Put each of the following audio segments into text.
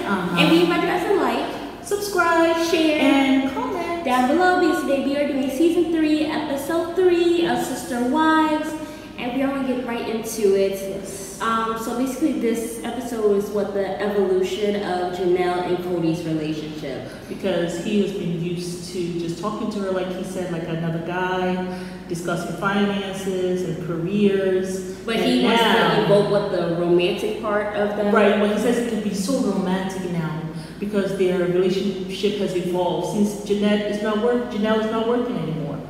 And we invite you guys to like, subscribe, share, and comment down below, because today we are doing season 3, episode 3 of Sister Wives, and we are going to get right into it. Yes. So basically this episode is what the evolution of Janelle and Cody's relationship. Because he has been used to just talking to her, like he said, like another guy, discussing finances and careers. But he wants to evoke what the romantic part of that. Right, well he says it can be so romantic now because their relationship has evolved since Janelle is not working anymore.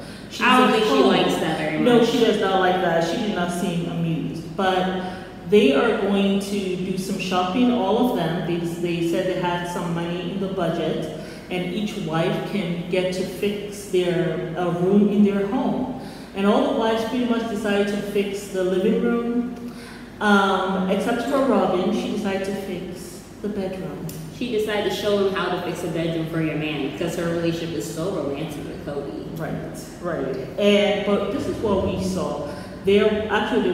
I don't think she likes that very much. No, she does not like that. She did not seem amused. But they are going to do some shopping, all of them. They said they had some money in the budget, and each wife can get to fix their room in their home. And all the wives pretty much decided to fix the living room, except for Robin. She decided to fix the bedroom. She decided to show him how to fix a bedroom for your man because her relationship is so romantic with Cody. Right. But this is what we saw. There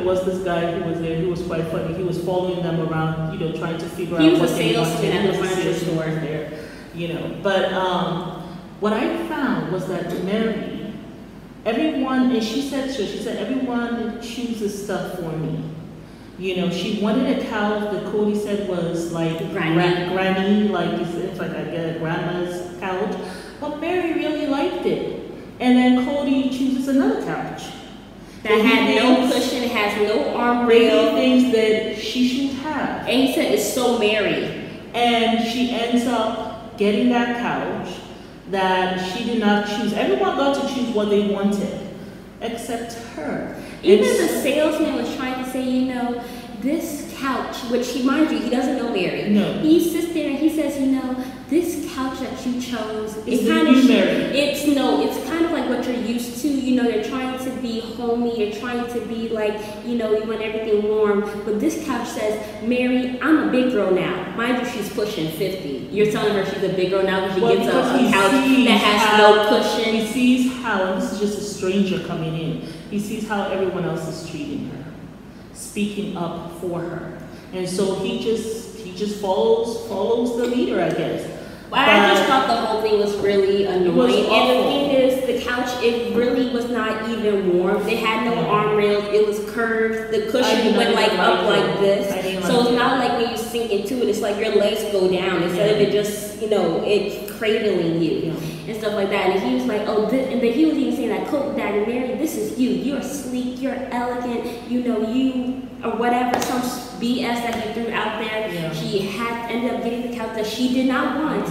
was this guy who was there. He was quite funny. He was following them around, trying to figure out what they wanted. He was a salesman at the furniture store there, But what I found was that Mary, everyone, and she said everyone chooses stuff for me. She wanted a couch that Cody said was like granny, like it's like a grandma's couch. But Mary really liked it. And then Cody chooses another couch. That had no cushion, it has no arm rail. Things that she should have. And he said it's so Mary. And she ends up getting that couch that she did not choose. Everyone got to choose what they wanted, except her. Even the salesman was trying to say, this couch, which mind you, he doesn't know Mary. No. He sits there and he says, this couch that you chose, it's kind of Mary. It's kind of like what you're used to. You're trying to be homey, you're trying to be like, you want everything warm. But this couch says, Mary, I'm a big girl now. Mind you, she's pushing 50. You're telling her she's a big girl now because she gets a couch that has no cushion. He sees how, and this is just a stranger coming in, he sees how everyone else is treating her, speaking up for her. And so he just follows the leader, I guess. I just thought the whole thing was really annoying. And the thing is, the couch, it really was not even warm. They had no arm rails. It was curved. The cushion went up like this. So it's not like when you sink into it, it's like your legs go down instead of it just, it cradling you and stuff like that. And he was like, and then he was even saying that, that Mary, this is you. You're sleek. You're elegant. You or whatever, some BS that he threw out there. Yeah. She ended up getting the couch that she did not want.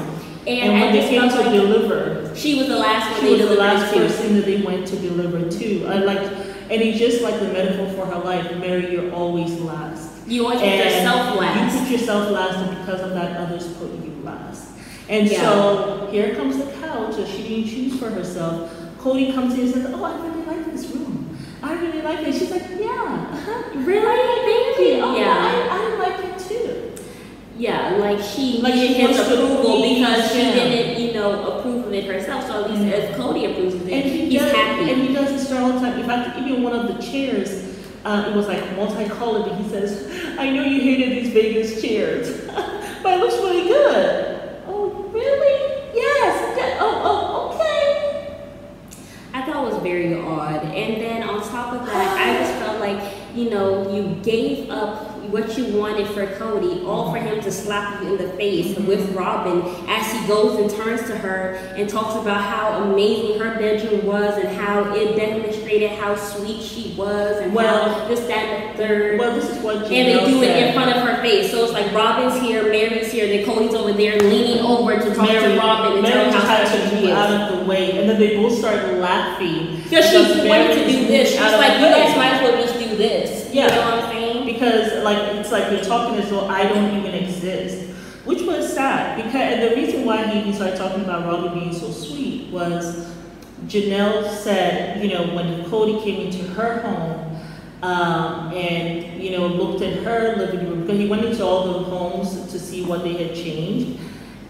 And when they came to deliver, she was the last one. She was the last person that they went to deliver to. And it's just like the metaphor for her life. Mary, you're always last. You always put yourself last. You put yourself last, and because of that, others put you last. And so here comes the couch that she didn't choose for herself. Cody comes in and says, "Oh, I really like this room. I really like it." She's like, "Yeah, really? Thank you." Oh, yeah, I like it too. Yeah, like she needed his approval because she didn't, approve of it herself. So at least as Cody approves of it, he's happy. And he does this all the time. In fact, even one of the chairs, it was like multicolored, and he says, "I know you hated these Vegas chairs, but it looks really good." Oh, really? Yes. Oh, okay. I thought it was very odd. And then on top of that, I just felt like, you gave up what you wanted for Cody, all for him to slap you in the face with Robin as he goes and turns to her and talks about how amazing her bedroom was and how it demonstrated how sweet she was and how this, that, and the third. Well, this is what Janelle and they do said. it in front of her face. So it's like Robin's here, Mary's here, then Cody's over there leaning over to talk to Robin and tell her how special she is. Out of the way, and then they both start laughing. Because she's wanting to do this. She's like, you guys might as well just do this. Yeah. You know what I'm saying? Because it's like you're talking as though I don't even exist, which was sad. And the reason why he started talking about Robin being so sweet was Janelle said, when Cody came into her home and looked at her living room, because he went into all the homes to see what they had changed.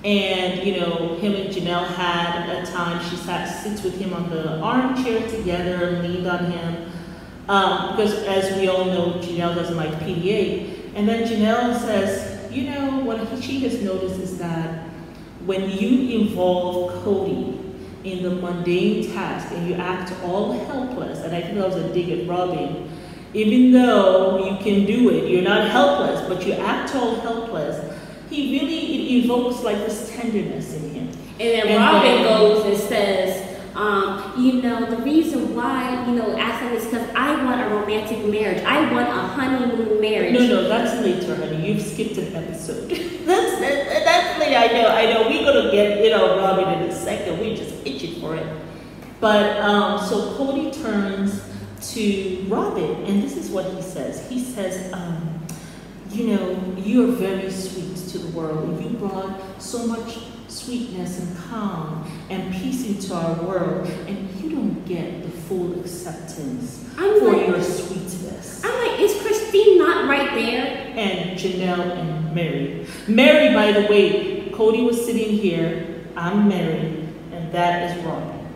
And, him and Janelle had a time, she sits with him on the armchair together and leaned on him. Because as we all know, Janelle doesn't like PDA. And then Janelle says, you know, what she has noticed is that when you involve Cody in the mundane task and you act all helpless, and I think that was a dig at Robin, even though you can do it, you're not helpless, but you act all helpless, it evokes like this tenderness in him. And then Robin goes and says, you know, the reason why, you know, asking is because I want a romantic marriage. I want a honeymoon marriage. No, that's later, honey. You've skipped an episode. that's later. I know. We're gonna get, you know, Robin in a second. We're just itching for it. But so Cody turns to Robin, and this is what he says. He says, you know, you are very sweet to the world. You brought so much sweetness and calm and peace into our world, and you don't get the full acceptance for your sweetness. I'm like, is Christine not right there? And Janelle and Mary. Mary, by the way, Cody was sitting here, I'm Mary, and that is Robin.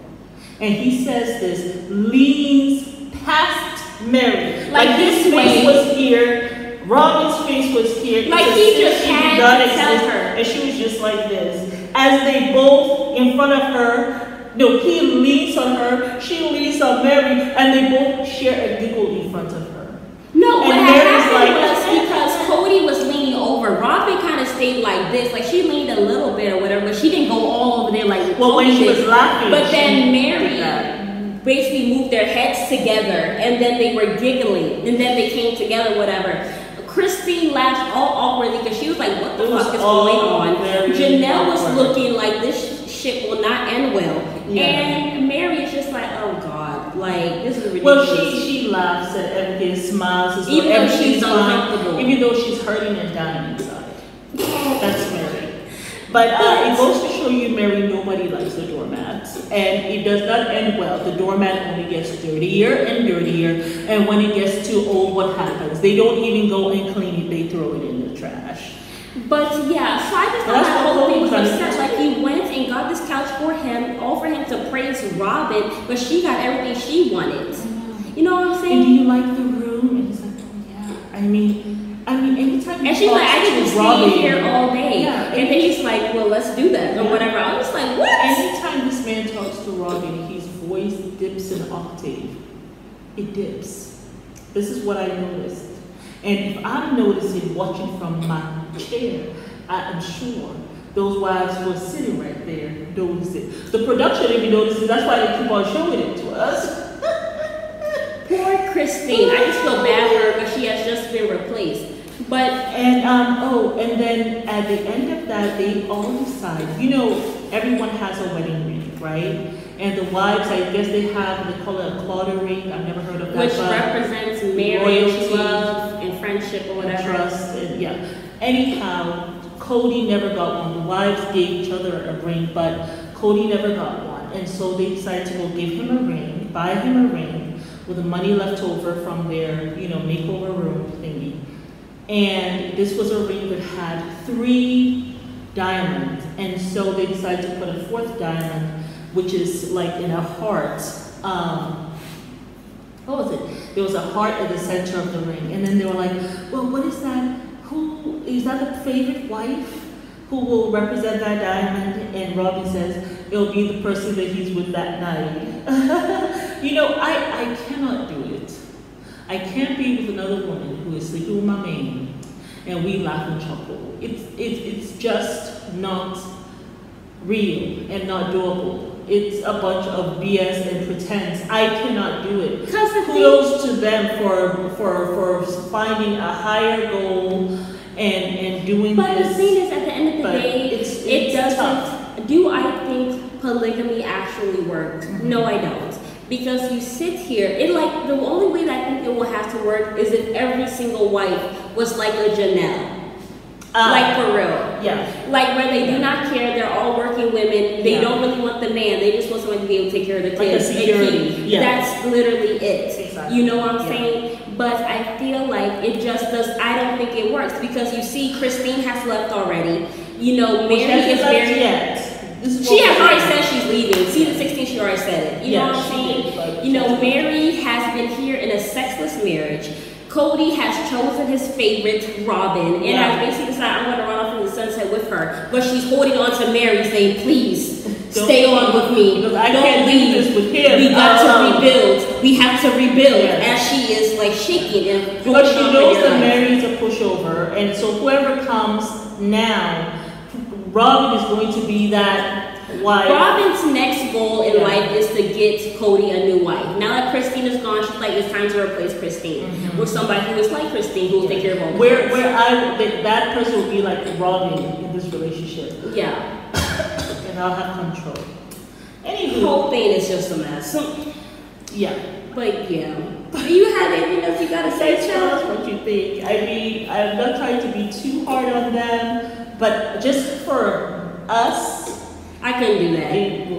And he says this, leans past Mary. Like his face was here, Robin's face was here. Like he just had to tell her. And she was just like this. As they both in front of her, no, he leans on her, she leans on Mary, and they both share a giggle in front of her. No, and what happened was because Cody was leaning over, Robin kind of stayed like this, like she leaned a little bit or whatever, but she didn't go all over there like when she was laughing. But then Mary basically moved their heads together, and then they were giggling, and then they came together, whatever. Christine laughed all awkwardly because she was like, what the fuck is going on? Janelle was looking like this shit will not end well. Yeah. And Mary is just like, oh God, like this is ridiculous. Well, she laughs at everything, smiles, even though she's uncomfortable. Even though she's hurting and dying inside. That's Mary. But it goes to show you, Mary, nobody likes the doormat. And it does not end well. The doormat only gets dirtier and dirtier. And when it gets too old, what happens? They don't even go and clean it. They throw it in the trash. But yeah, so I just thought that whole thing was upset. Like he went and got this couch for him, all for him to praise Robin, but she got everything she wanted. You know what I'm saying? And do you like the room? And he's like, oh yeah. I mean, anytime you and she's like, I get to stay here all day. Yeah, and then he's like, well, let's do that or whatever. I was like, what? Anytime this man talks to Robin, his voice dips an octave. It dips. This is what I noticed. And if I'm noticing watching from my chair, I am sure those wives who are sitting right there notice it. The production even notices. That's why they keep on showing it to us. Poor Christine. I just feel bad for her because she has just been replaced. But and then at the end of that, they all decide. You know, everyone has a wedding ring, right? And the wives, I guess they call it a Claudia ring. I've never heard of that. Which represents marriage, love, and friendship or whatever. And trust, and yeah. Anyhow, Cody never got one. The wives gave each other a ring, but Cody never got one. And so they decided to go give him a ring, buy him a ring, with the money left over from their, you know, makeover room thingy. And this was a ring that had 3 diamonds. And so they decided to put a 4th diamond, which is like in a heart. What was it? There was a heart at the center of the ring. And then they were like, well, what is that? Who is that the favorite wife who will represent that diamond? And Robin says, it'll be the person that he's with that night. You know, I cannot do it. I can't be with another woman who is sleeping with my man and we laugh and chuckle. It's just not real and not doable. It's a bunch of BS and pretense. I cannot do it. Kudos to them for finding a higher goal and doing this. But the thing is, at the end of the day, it doesn't. Tough. Do I think polygamy actually works? Mm-hmm. No, I don't. Because you sit here, the only way that I think it will have to work is if every single wife was like a Janelle. Like for real. Yeah. Like where they do not care, they're all working women, they don't really want the man, they just want someone to be able to take care of the kids. Like a security. Yeah. That's literally it. Exactly. You know what I'm saying? But I feel like it just does, I don't think it works because you see Christine has left already. You know, Mary is very... She has already said she's leaving. Season 16, she already said it. You know what I'm saying? You know, Mary has been here in a sexless marriage. Cody has chosen his favorite, Robin, and Yeah. has basically decided I'm going to run off in the sunset with her. But she's holding on to Mary, saying, "Please stay on with me. Because I Don't can't leave. do this with him. We got to rebuild. We have to rebuild." Yeah. As she is like shaking and Because she holding on knows for that dear life. Mary is a pushover, and so whoever comes now, Robin is going to be that wife. Robin's next goal in Yeah. life is to get Cody a new wife. Now that Christine is gone, she's like, it's time to replace Christine with somebody who is like Christine, who will take care of all the Where kids. that person will be like Robin in this relationship, Yeah. and I'll have control. The Anywho, whole thing is just a mess. yeah. But yeah. Do you have anything else you gotta say, Tell Chad? us what you think. I mean, I'm not trying to be too hard on them, but just for us, I couldn't do that. it will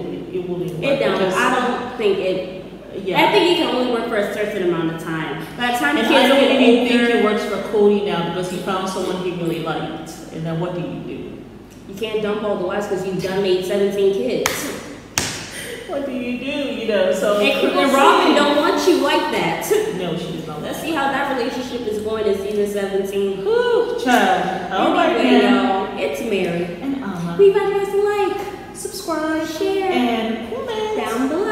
work. It don't. because- I don't think it. Yeah. I think it can only work for a certain amount of time. By the time And kids I don't get even think older, it works for Cody now because he found someone he really liked. And then what do? you can't dump all the wives because you've done made 17 kids. What do? You know, so. And Robin don't want you like that. No, she does not. Let's see how that relationship is going in season 17. Whew, child. All right, Anyway, man. y'all, it's Mary. And Anna. Leave us a like, Subscribe. share, And comment. down below.